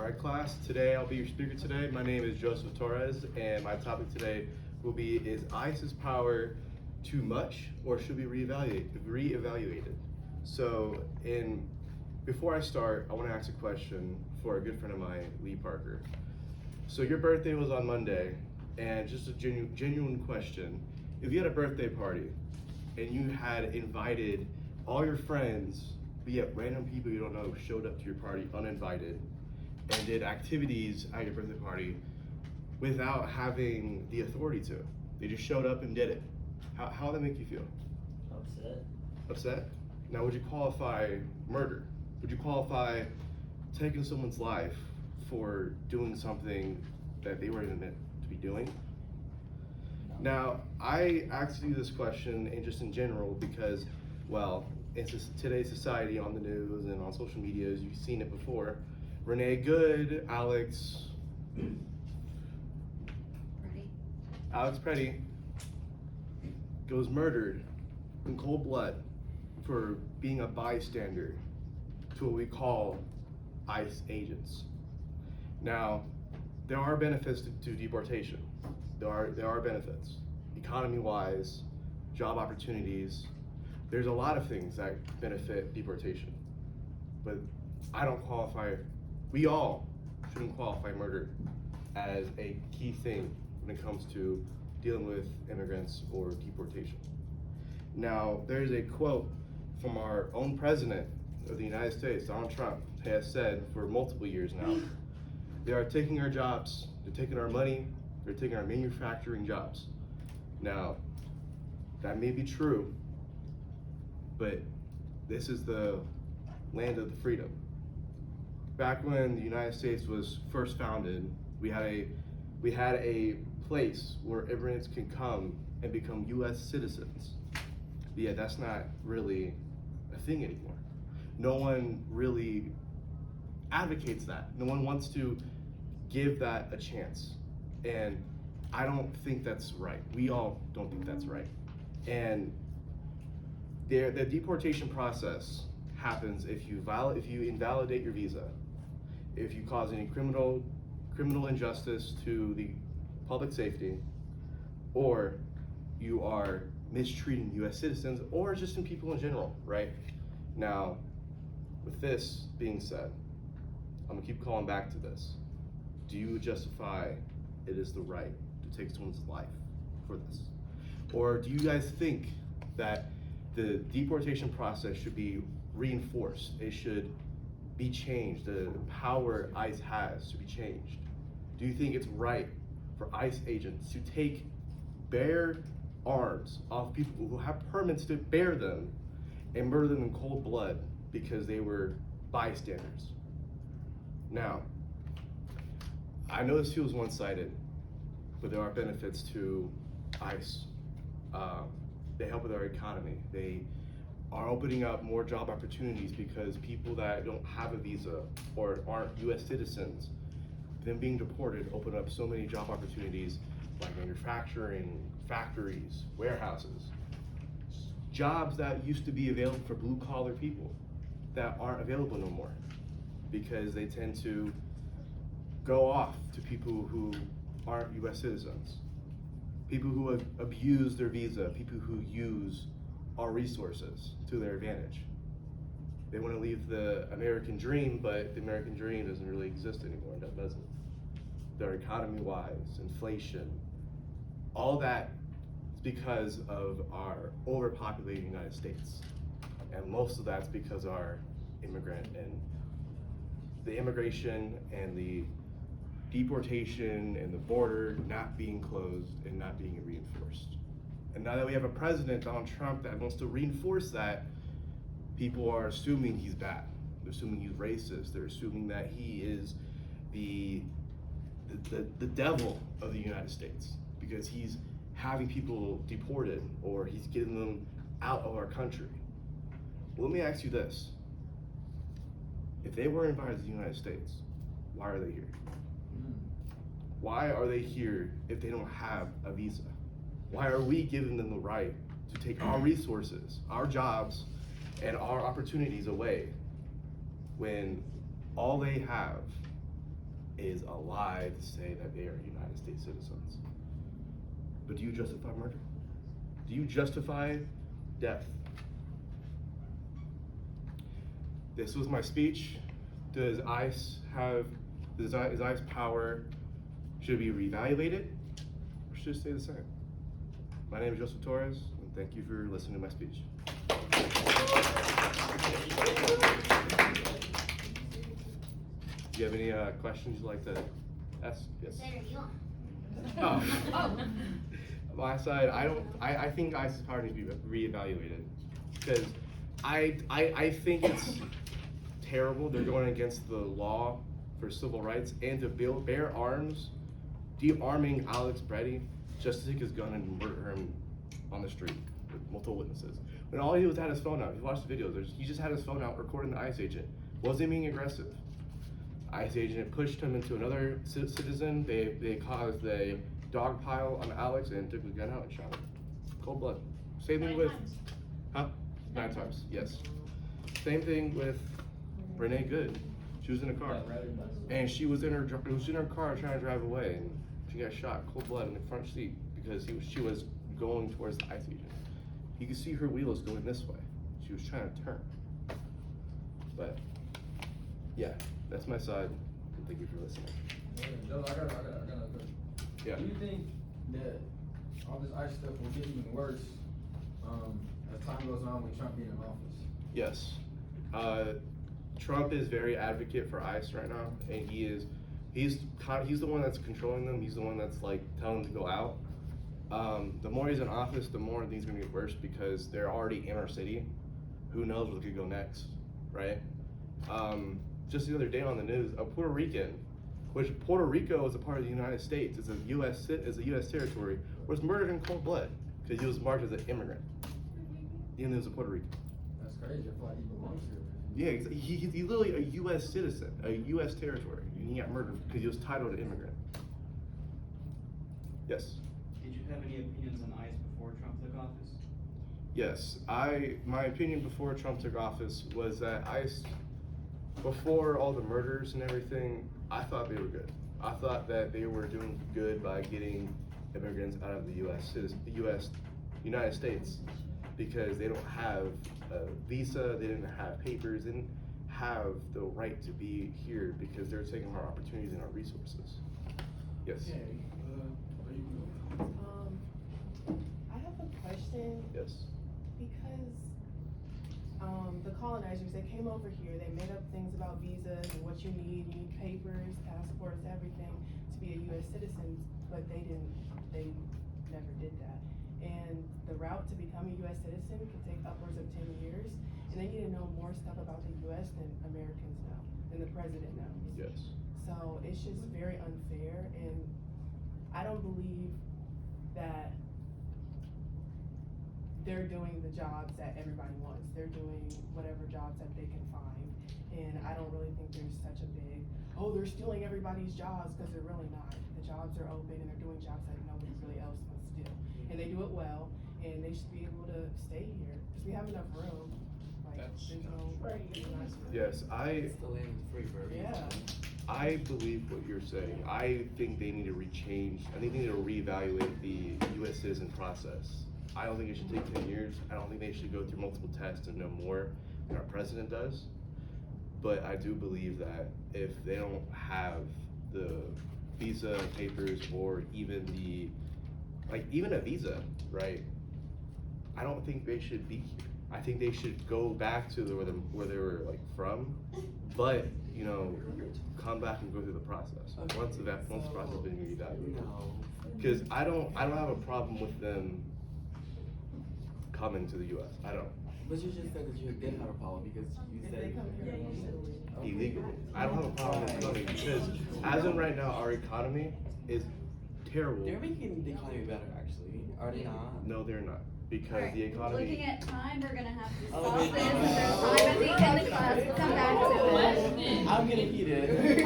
Alright class, today I'll be your speaker today. My name is Joseph Torres and my topic today will be, is ICE's power too much or should be reevaluated? So before I start, I want to ask a question for a good friend of mine, Lee Parker. So your birthday was on Monday, and just a genuine question. If you had a birthday party and you had invited all your friends, but yet random people you don't know showed up to your party uninvited and did activities at your birthday party without having the authority to. They just showed up and did it. How would that make you feel? Upset. Upset? Now, would you qualify murder? Would you qualify taking someone's life for doing something that they weren't meant to be doing? No. Now, I asked you this question and just in general because, well, in today's society, on the news and on social media, you've seen it before. Renee Good, Alex Petty goes murdered in cold blood for being a bystander to what we call ICE agents. Now, there are benefits to deportation. There are benefits, economy-wise, job opportunities. There's a lot of things that benefit deportation, but I don't qualify. We all shouldn't qualify murder as a key thing when it comes to dealing with immigrants or deportation. Now, there's a quote from our own president of the United States, Donald Trump, has said for multiple years now, they are taking our jobs, they're taking our money, they're taking our manufacturing jobs. Now, that may be true, but this is the land of the freedom. Back when the United States was first founded, we had a place where immigrants can come and become U.S. citizens. But yeah, that's not really a thing anymore. No one really advocates that. No one wants to give that a chance. And I don't think that's right. We all don't think that's right. And the deportation process happens if you invalidate your visa, if you cause any criminal injustice to the public safety, or you are mistreating U.S. citizens, or just in people in general, right? Now, with this being said, I'm gonna keep calling back to this. Do you justify it is the right to take someone's life for this? Or do you guys think that the deportation process should be reinforced? It should be changed. The power ICE has to be changed. Do you think it's right for ICE agents to take bare arms off people who have permits to bear them and murder them in cold blood because they were bystanders? Now, I know this feels one-sided, but there are benefits to ICE. They help with our economy. They are opening up more job opportunities because people that don't have a visa or aren't U.S. citizens, them being deported open up so many job opportunities like manufacturing, factories, warehouses, jobs that used to be available for blue-collar people that aren't available no more because they tend to go off to people who aren't U.S. citizens, people who have abused their visa, people who use our resources to their advantage. They want to leave the American dream, but the American dream doesn't really exist anymore. That doesn't. Their economy-wise, inflation, all that is because of our overpopulated United States. And most of that's because our immigrant and the immigration and the deportation and the border not being closed and not being reinforced. And now that we have a president, Donald Trump, that wants to reinforce that, people are assuming he's bad. They're assuming he's racist. They're assuming that he is the devil of the United States because he's having people deported or he's getting them out of our country. Well, let me ask you this. If they were invited to the United States, why are they here? Why are they here if they don't have a visa? Why are we giving them the right to take our resources, our jobs, and our opportunities away when all they have is a lie to say that they are United States citizens. But do you justify murder? Do you justify death? This was my speech. Does ICE have, is ICE power, should it be reevaluated, or should it stay the same? My name is Joseph Torres, and thank you for listening to my speech. Do you have any questions you'd like to ask? Yes. Oh. My side, I think ICE's power needs to be reevaluated, because I think it's terrible they're going against the law for civil rights, and to bear arms, de-arming Alex Brady just to take his gun and murder him on the street with multiple witnesses. When all he was had his phone out, he watched the videos, he just had his phone out recording the ICE agent. Wasn't being aggressive. ICE agent pushed him into another citizen. They caused a dog pile on Alex and took the gun out and shot him. Cold blood. Same thing with, huh? 9 times, yes. Same thing with Renee Good. She was in a car, and she was in her car trying to drive away, and she got shot, cold blood, in the front seat because she was going towards the ICE agent. You could see her wheels going this way. She was trying to turn. But yeah, that's my side. Thank you for listening. Joe, I got a question. Yeah. Do you think that all this ICE stuff will get even worse as time goes on with Trump being in office? Yes. Trump is very advocate for ICE right now, and he's the one that's controlling them. He's the one that's like telling them to go out. The more he's in office, the more things are gonna get worse because they're already in our city. Who knows what could go next, right? Just the other day on the news, a Puerto Rican, which Puerto Rico is a part of the United States, it's a U.S. territory, was murdered in cold blood because he was marked as an immigrant. Even though he was a Puerto Rican. That's crazy. I feel like he belongs here. Yeah, he's literally a U.S. citizen, a U.S. territory, and he got murdered because he was titled an immigrant. Yes. Did you have any opinions on ICE before Trump took office? Yes, my opinion before Trump took office was that ICE, before all the murders and everything, I thought they were good. I thought that they were doing good by getting immigrants out of the United States, because they don't have a visa, they didn't have papers, they didn't have the right to be here because they're taking our opportunities and our resources. Yes. Okay, where you go? I have a question. Yes. Because the colonizers, they came over here, they made up things about visas and what you need papers, passports, everything to be a U.S. citizen, but they never did that. And the route to become a U.S. citizen can take upwards of 10 years, and they need to know more stuff about the U.S. than Americans know, than the president knows. Yes. So it's just very unfair, and I don't believe that they're doing the jobs that everybody wants. They're doing whatever jobs that they can find. And I don't really think there's such a big, oh, they're stealing everybody's jobs, because they're really not. The jobs are open and they're doing jobs that nobody really else wants to do. And they do it well, and they should be able to stay here, because we have enough room. Like, there's no nice room. Yes, It's the land is free for everyone. Yeah. I believe what you're saying. I think they need to rechange. I think they need to reevaluate the U.S. citizen process. I don't think it should take 10 years. I don't think they should go through multiple tests and know more than our president does. But I do believe that if they don't have the visa papers or even even a visa, right? I don't think they should be here. I think they should go back to where they were from, but come back and go through the process. Once the process has been reevaluated. Because I don't have a problem with them coming to the U.S. I don't. But you just said that you did have a problem because you If said they come here illegally. Illegally. I don't have a problem with coming because as of right now, our economy is terrible. they're making the economy better, actually. Are they not? No, they're not. Because Alright, the economy. looking at time, we're gonna have to Oh, stop wait. this. There's time at the end of class. We'll come back to it. I'm getting heated.